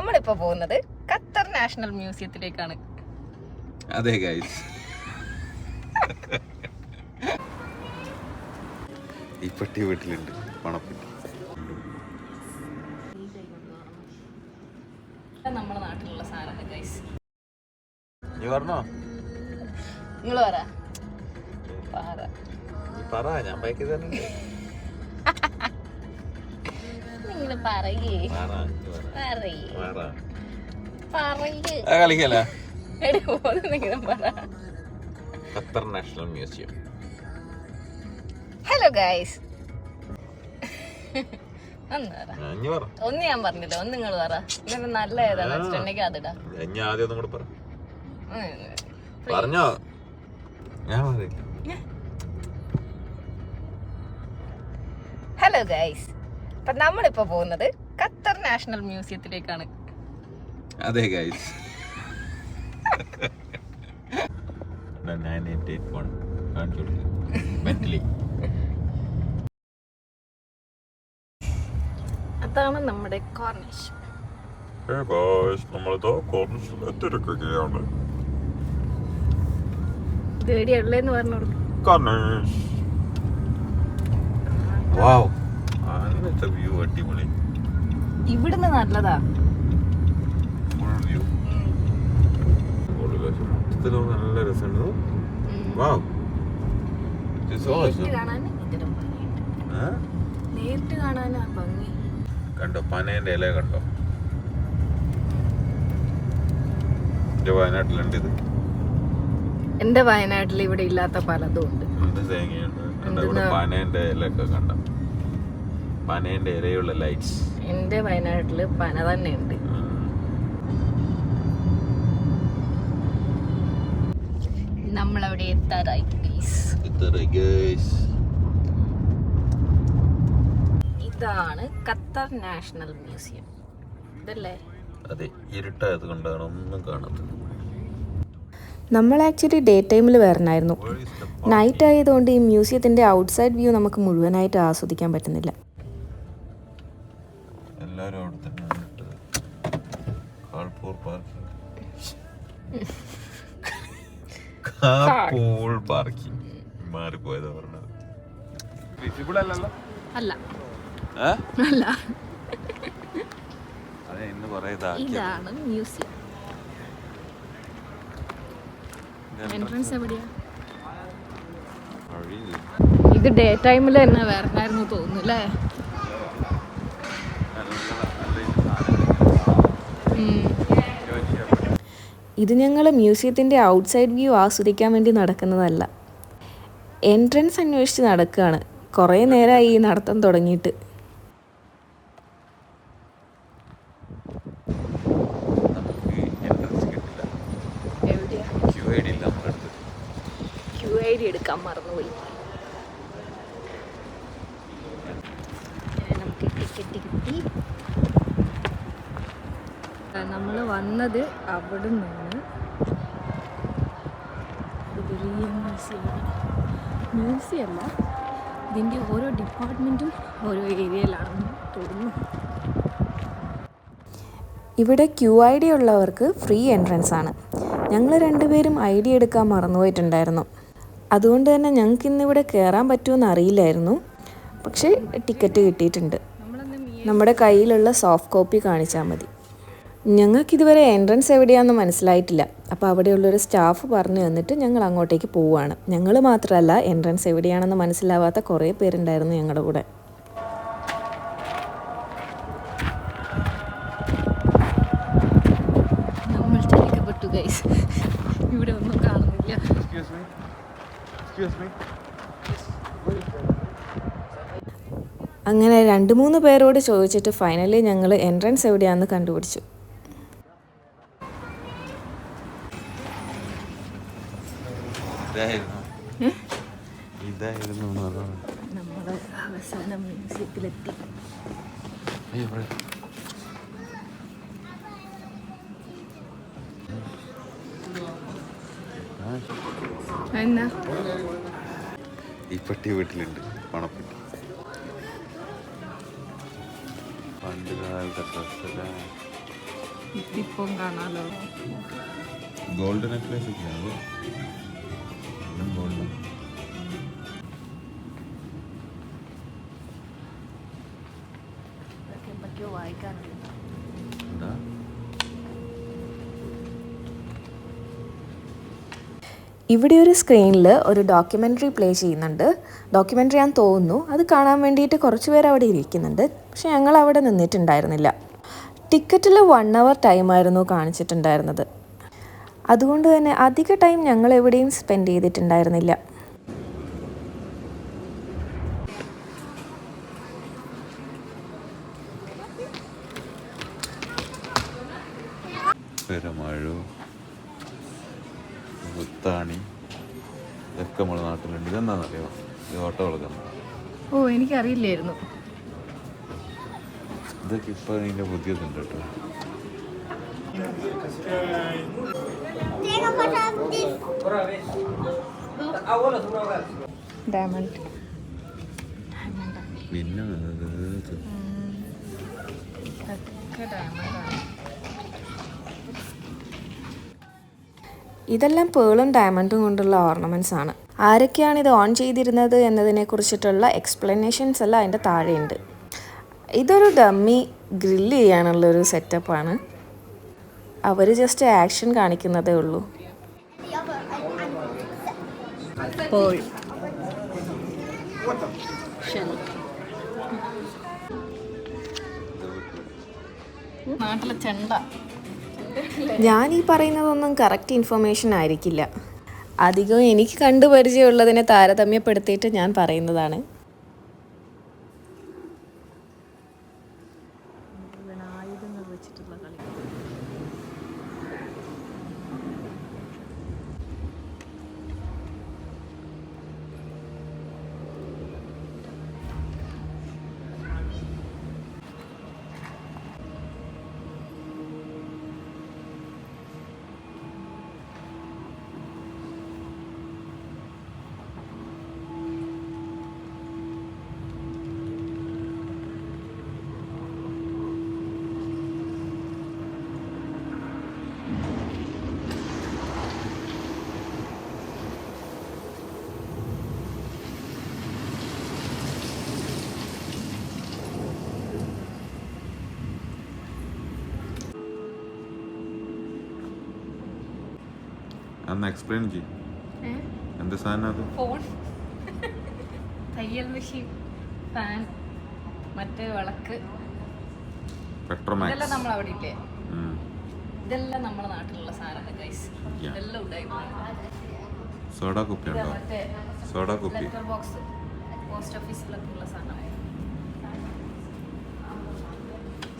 നമ്മളിപ്പോ പോകുന്നത് Qatar national മ്യൂസിയത്തിലേക്കാണ്. അതെ ഗൈസ്, ഈ പെട്ടി വീട്ടിലുണ്ട്, പണപ്പെട്ടി. നമ്മുടെ നാട്ടിലുള്ള സാധനം ഗൈസ്. നീ പറഞ്ഞോ, നിങ്ങള് പറ, ഞാൻ ബൈക്കിൽ തന്നെ. നിങ്ങള് പറയേ കളിക്കല്ലേ. Qatar national museum. Hello guys, ഒന്ന് ഞാൻ പറഞ്ഞില്ല, ഒന്ന് നിങ്ങൾ പറ. ഇങ്ങനെ നല്ല ഏതാന്ന് വെച്ചിട്ടുണ്ടെങ്കിൽ അതിടാ. പറഞ്ഞോ, ഞാൻ പറയില്ല. ഹലോ ഗൈസ്, അപ്പൊ നമ്മളിപ്പോ പോകുന്നത് ഖത്തർ നാഷണൽ മ്യൂസിയത്തിലേക്കാണ്. അതെ ഗൈസ്, 9881 കാണിച്ചു കൊടുക്കുക മെന്റലി. അതാണ് നമ്മുടെ കോർണിഷ്. നമ്മളിതാ കോർണിഷിൽ എത്തിയിരിക്കുകയാണ്. ഇത് എവിടെയുള്ളതെന്ന് പറഞ്ഞു കൊടുക്കും. കോർണിഷ്. വാവ്, അങ്ങനത്തെ വ്യൂ അടിപൊളി. ഇവിടുന്ന് നല്ലതാ, ഫുൾ വ്യൂ. മൊത്തത്തിലോ നല്ല രസമുണ്ട്. വാവ്, നേരിട്ട് കാണാനാ ഭംഗി. കണ്ടോ പനേന്റെ ഇല കണ്ടോ? വയനാട്ടിലുണ്ട് ഇത്. എന്റെ വയനാട്ടിൽ ഇവിടെ ഇല്ലാത്ത പലതും ഉണ്ട്. പനേന്റെ ഇലയൊക്കെ കണ്ട, പനേന്റെ ഇലയുള്ള ലൈറ്റ്സ്. എന്റെ വയനാട്ടില് പന തന്നെ ഉണ്ട്. നമ്മളവിടെ എത്താറായി. ഇതാണ് ഖത്തർ നാഷണൽ മ്യൂസിയം. ഇതല്ലേ? അതെ, ഇരുട്ടായത് കൊണ്ടാണ് ഒന്നും കാണാത്തത്. നമ്മൾ ആക്ച്വലി ഡേ ടൈമിൽ വരണമായിരുന്നു. നൈറ്റ് ആയതുകൊണ്ട് ഈ മ്യൂസിയത്തിൻ്റെ ഔട്ട്സൈഡ് വ്യൂ നമുക്ക് മുഴുവനായിട്ട് ആസ്വദിക്കാൻ പറ്റുന്നില്ല. എല്ലാവരും അവിടെ തന്നെ പാർക്കിംഗ് മാറിപ്പോയതാ പറഞ്ഞത്. വിസിബിൾ അല്ലല്ലോ? അല്ല അല്ല, അതെ. ഇന്ന് കുറേ ഇതാണ് മ്യൂസിയം. എൻട്രൻസ് എവിടെയാ? ഇത് ഡേ ടൈമിൽ തന്നെ വരണമായിരുന്നു തോന്നുന്നു അല്ലേ? ഇത് ഞങ്ങൾ മ്യൂസിയത്തിൻ്റെ ഔട്ട്സൈഡ് വ്യൂ ആസ്വദിക്കാൻ വേണ്ടി നടക്കുന്നതല്ല, എൻട്രൻസ് അന്വേഷിച്ച് നടക്കുകയാണ്. കുറേ നേരമായി ഈ നടത്തം തുടങ്ങിയിട്ട്. എടുക്കാൻ മറന്നുപോയി. നമുക്ക് ടിക്കറ്റ് കിട്ടി. നമ്മൾ വന്നത് അവിടെ നിന്നാണ്. വലിയ മ്യൂസിയം അല്ല, ഇതിൻ്റെ ഓരോ ഡിപ്പാർട്ട്മെൻറ്റും ഓരോ ഏരിയയിലാണെന്ന് തോന്നുന്നു. ഇവിടെ QID ഉള്ളവർക്ക് ഫ്രീ എൻട്രൻസ് ആണ്. ഞങ്ങൾ രണ്ടുപേരും ID എടുക്കാൻ മറന്നുപോയിട്ടുണ്ടായിരുന്നു. അതുകൊണ്ട് തന്നെ ഞങ്ങൾക്ക് ഇന്നിവിടെ കയറാൻ പറ്റുമെന്ന് അറിയില്ലായിരുന്നു. പക്ഷേ ടിക്കറ്റ് കിട്ടിയിട്ടുണ്ട്. നമ്മുടെ കയ്യിലുള്ള സോഫ്റ്റ് കോപ്പി കാണിച്ചാൽ മതി. ഞങ്ങൾക്കിതുവരെ എൻട്രൻസ് എവിടെയാണെന്ന് മനസ്സിലായിട്ടില്ല. അപ്പോൾ അവിടെയുള്ളൊരു സ്റ്റാഫ് പറഞ്ഞു തന്നിട്ട് ഞങ്ങൾ അങ്ങോട്ടേക്ക് പോവുകയാണ്. ഞങ്ങൾ മാത്രമല്ല, എൻട്രൻസ് എവിടെയാണെന്ന് മനസ്സിലാവാത്ത കുറേ പേരുണ്ടായിരുന്നു ഞങ്ങളുടെ കൂടെ. ഇവിടെ ഒന്നും കാണുന്നില്ല. അങ്ങനെ 2-3 പേരോട് ചോദിച്ചിട്ട് ഫൈനലി ഞങ്ങൾ എൻട്രൻസ് എവിടെയാണെന്ന് കണ്ടുപിടിച്ചു. നമ്മുടെ അവസാനം മ്യൂസിയത്തിലെത്തി. എന്നാ ഈ പെട്ടി വീട്ടിലുണ്ട്, പണപ്പെട്ടി. പണ്ട് കാലത്തെ ഡ്രസ്സൊക്കെ ഇപ്പം കാണാലോ. ഗോൾഡ് നെക്ലേസ് ഒക്കെയാണ് ഗോൾഡ്. എന്താ ഇവിടെ ഒരു സ്ക്രീനിൽ ഒരു ഡോക്യുമെൻ്ററി പ്ലേ ചെയ്യുന്നുണ്ട്. ഡോക്യുമെൻ്ററി ആണെന്ന് തോന്നുന്നു. അത് കാണാൻ വേണ്ടിയിട്ട് കുറച്ച് പേര് അവിടെ ഇരിക്കുന്നുണ്ട്. പക്ഷെ ഞങ്ങൾ അവിടെ നിന്നിട്ടുണ്ടായിരുന്നില്ല. ടിക്കറ്റിൽ 1 hour ടൈമായിരുന്നു കാണിച്ചിട്ടുണ്ടായിരുന്നത്. അതുകൊണ്ട് തന്നെ അധിക ടൈം ഞങ്ങൾ എവിടെയും സ്പെൻഡ് ചെയ്തിട്ടുണ്ടായിരുന്നില്ല. പെരുമഴ, കുത്താണി ഇതൊക്കെ നമ്മുടെ നാട്ടിലുണ്ട്. ഇതെന്താണെന്നറിയോ? ഇത് ഓട്ടോ കൊടുക്കുന്നത്. ഓ, എനിക്കറിയില്ലായിരുന്നു. ഇതൊക്കെ ഇപ്പം ഇതിൻ്റെ പുതിയതുണ്ട് കേട്ടോ. ഡയമണ്ട് പിന്നെ ഇതെല്ലാം പേളും ഡയമണ്ടും കൊണ്ടുള്ള ഓർണമെൻറ്റ്സ് ആണ്. ആരൊക്കെയാണ് ഇത് ഓൺ ചെയ്തിരുന്നത് എന്നതിനെ കുറിച്ചിട്ടുള്ള എക്സ്പ്ലനേഷൻസ് എല്ലാം അതിൻ്റെ താഴെയുണ്ട്. ഇതൊരു ഡമ്മി ഗ്രില്ല് ചെയ്യാനുള്ളൊരു സെറ്റപ്പാണ്. അവർ ജസ്റ്റ് ആക്ഷൻ കാണിക്കുന്നതേ ഉള്ളൂ. നാട്ടിലെ ചെണ്ട. ഞാൻ ഈ പറയുന്നതൊന്നും കറക്റ്റ് ഇൻഫർമേഷൻ ആയിരിക്കില്ല. അധികവും എനിക്ക് കണ്ടുപരിചയമുള്ളതിനെ താരതമ്യപ്പെടുത്തിയിട്ട് ഞാൻ പറയുന്നതാണ്. അന്ന് എക്സ്പ്ലെയിൻ ചെയ്യും. എന്ത് സാധനം അത്? ഫോൺ, തയ്യൽ മെഷീൻ, ഫാൻ, മറ്റേ വിളക്ക്, ഇതെല്ലാം നമ്മളവിടെ ഇല്ലേ? ഇതെല്ലാം നമ്മുടെ നാട്ടിലുള്ള സാധനമാണ് ഗൈസ്. ഇതെല്ലാം ഉണ്ടായി. സോഡ കുപ്പി ഉണ്ടോ? സോഡ കുപ്പി, ലെറ്റർ ബോക്സ്, പോസ്റ്റ് ഓഫീസിലൊക്കെ ഉള്ള സാധനം.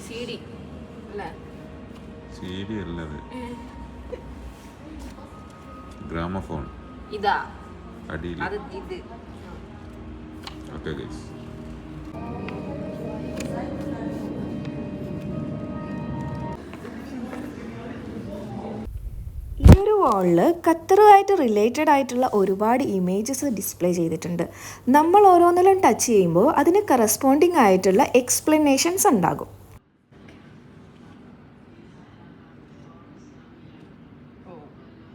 CD അല്ലേ? CD അല്ലത്, ഗ്രാമഫോൺ. ഇതാ അടിയിൽ. അത് ഇത്. Okay guys. ഈ ഒരു വാളിൽ ഖത്തറുമായിട്ട് റിലേറ്റഡ് ആയിട്ടുള്ള ഒരുപാട് ഇമേജസ് ഡിസ്പ്ലേ ചെയ്തിട്ടുണ്ട്. നമ്മൾ ഓരോന്നിലും ടച്ച് ചെയ്യുമ്പോൾ അതിന് കറസ്പോണ്ടിങ് ആയിട്ടുള്ള എക്സ്പ്ലനേഷൻസ് ഉണ്ടാകും.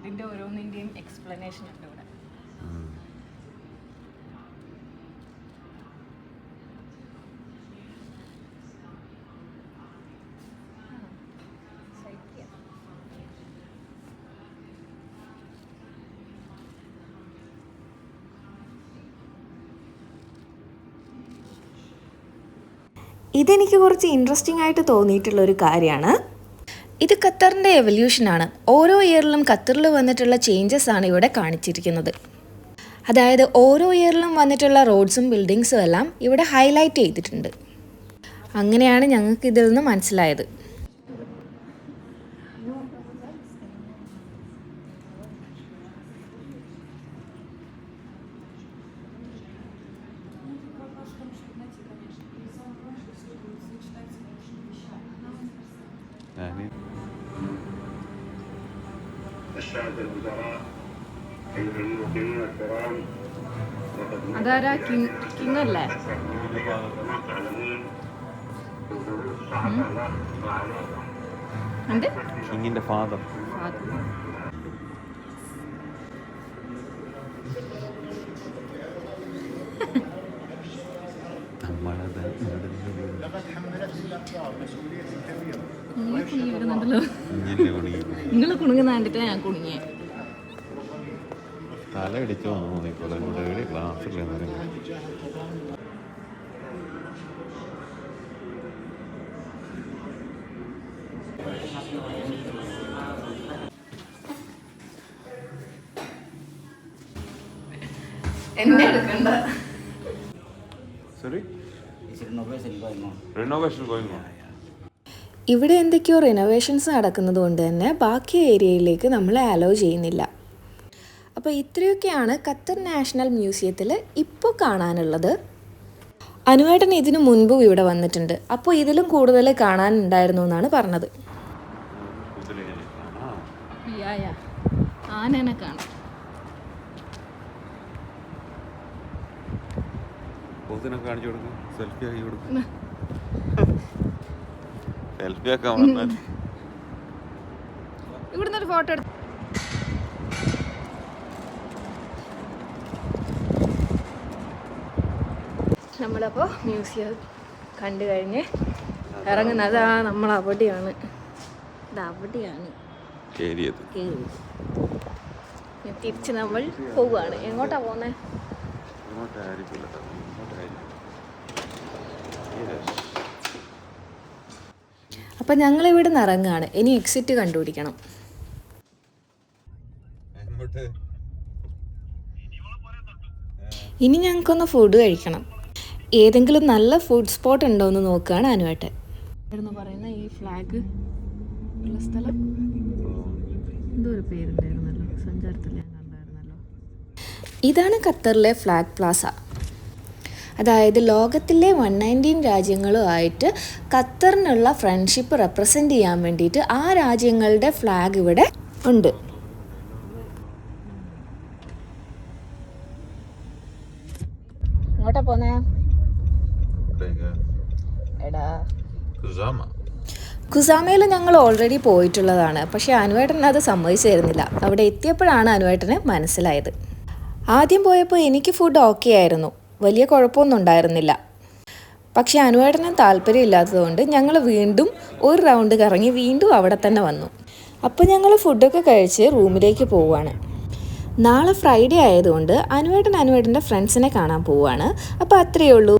ഇതിന്റെ ഓരോന്നിന്റെയും എക്സ്പ്ലനേഷൻ ഉണ്ട് ഇവിടെ. ഇതെനിക്ക് കുറച്ച് ഇൻട്രസ്റ്റിംഗ് ആയിട്ട് തോന്നിയിട്ടുള്ളൊരു കാര്യമാണ്. ഇത് ഖത്തറിൻ്റെ എവല്യൂഷനാണ്. ഓരോ ഇയറിലും ഖത്തറിൽ വന്നിട്ടുള്ള ചേഞ്ചസ് ആണ് ഇവിടെ കാണിച്ചിരിക്കുന്നത്. അതായത് ഓരോ ഇയറിലും വന്നിട്ടുള്ള റോഡ്സും ബിൽഡിങ്സും എല്ലാം ഇവിടെ ഹൈലൈറ്റ് ചെയ്തിട്ടുണ്ട്. അങ്ങനെയാണ് ഞങ്ങൾക്ക് ഇതിൽ നിന്ന് മനസ്സിലായത്. അതാരാ? കിങ് അല്ലേ? കിങ്ങിന്റെ ഫാദർ. നിങ്ങൾ കുണുങ്ങുന്ന കണ്ടിട്ട് ഞാൻ കുണുങ്ങിയ. തല ഇടിച്ചോ തോന്നിക്കോളെ ക്ലാസ്സിൽ. എന്നെ എടുക്കണ്ട. ഇവിടെ എന്തൊക്കെയോ റിനോവേഷൻസ് നടക്കുന്നത് കൊണ്ട് തന്നെ ബാക്കി ഏരിയയിലേക്ക് നമ്മളെ അലോ ചെയ്യുന്നില്ല. അപ്പോൾ ഇത്രയൊക്കെയാണ് ഖത്തർ നാഷണൽ മ്യൂസിയത്തിൽ ഇപ്പോൾ കാണാനുള്ളത്. അനുവേട്ടൻ ഇതിനു മുൻപും ഇവിടെ വന്നിട്ടുണ്ട്. അപ്പോൾ ഇതിലും കൂടുതൽ കാണാനുണ്ടായിരുന്നു എന്നാണ് പറഞ്ഞത്. ആനനെ കാണാം. കാണിച്ചു കൊടുക്കും. സെൽഫി ആക്കി കൊടുക്കും. സെൽഫി ആക്കാൻ പറഞ്ഞാൽ ഇവിടുന്ന് ഒരു ഫോട്ടോ എടുത്തു. നമ്മളപ്പോൾ മ്യൂസിയം കണ്ടു കഴിഞ്ഞ് ഇറങ്ങുന്നത് നമ്മൾ അവിടെയാണ്. ഇത് അവിടെയാണ് തിരിച്ച് നമ്മൾ പോവുകയാണ്. എങ്ങോട്ടാ പോകുന്നത്? അപ്പം ഞങ്ങളിവിടെ നിന്ന് ഇറങ്ങുകയാണ്. ഇനി എക്സിറ്റ് കണ്ടുപിടിക്കണം. ഇനി ഞങ്ങൾക്കൊന്ന് ഫുഡ് കഴിക്കണം. ഏതെങ്കിലും നല്ല ഫുഡ് സ്പോട്ട് ഉണ്ടോ എന്ന് നോക്കുകയാണ് അനുവേട്ടൻ. പറയുന്ന ഈ ഫ്ലാഗ് ഉള്ള സ്ഥലം എന്തോ ഒരു പേരുണ്ടായിരുന്നല്ലോ, സഞ്ചാരത്തിൽ ഞാൻ കണ്ടായിരുന്നല്ലോ. ഇതാണ് ഖത്തറിലെ ഫ്ലാഗ് പ്ലാസ. അതായത് ലോകത്തിലെ 119 രാജ്യങ്ങളുമായിട്ട് ഖത്തറിനുള്ള ഫ്രണ്ട്ഷിപ്പ് റെപ്രസെൻ്റ് ചെയ്യാൻ വേണ്ടിയിട്ട് ആ രാജ്യങ്ങളുടെ ഫ്ലാഗ് ഇവിടെ ഉണ്ട്. എങ്ങോട്ടാ പോന്നേ? ഖുസാമയിൽ ഞങ്ങൾ ഓൾറെഡി പോയിട്ടുള്ളതാണ്. പക്ഷേ അനുവേട്ടൻ അത് സമ്മതിച്ചു തരുന്നില്ല. അവിടെ എത്തിയപ്പോഴാണ് അനുവേട്ടന് മനസ്സിലായത്. ആദ്യം പോയപ്പോൾ എനിക്ക് ഫുഡ് ഓക്കെ ആയിരുന്നു, വലിയ കുഴപ്പമൊന്നും ഉണ്ടായിരുന്നില്ല. പക്ഷേ അനുവേട്ടന് താല്പര്യമില്ലാത്തതുകൊണ്ട് ഞങ്ങൾ വീണ്ടും ഒരു റൗണ്ട് കറങ്ങി വീണ്ടും അവിടെ തന്നെ വന്നു. അപ്പോൾ ഞങ്ങൾ ഫുഡൊക്കെ കഴിച്ച് റൂമിലേക്ക് പോവുകയാണ്. നാളെ ഫ്രൈഡേ ആയതുകൊണ്ട് അനുവേട്ടൻ്റെ ഫ്രണ്ട്സിനെ കാണാൻ പോവുകയാണ്. അപ്പോൾ അത്രയേ ഉള്ളൂ.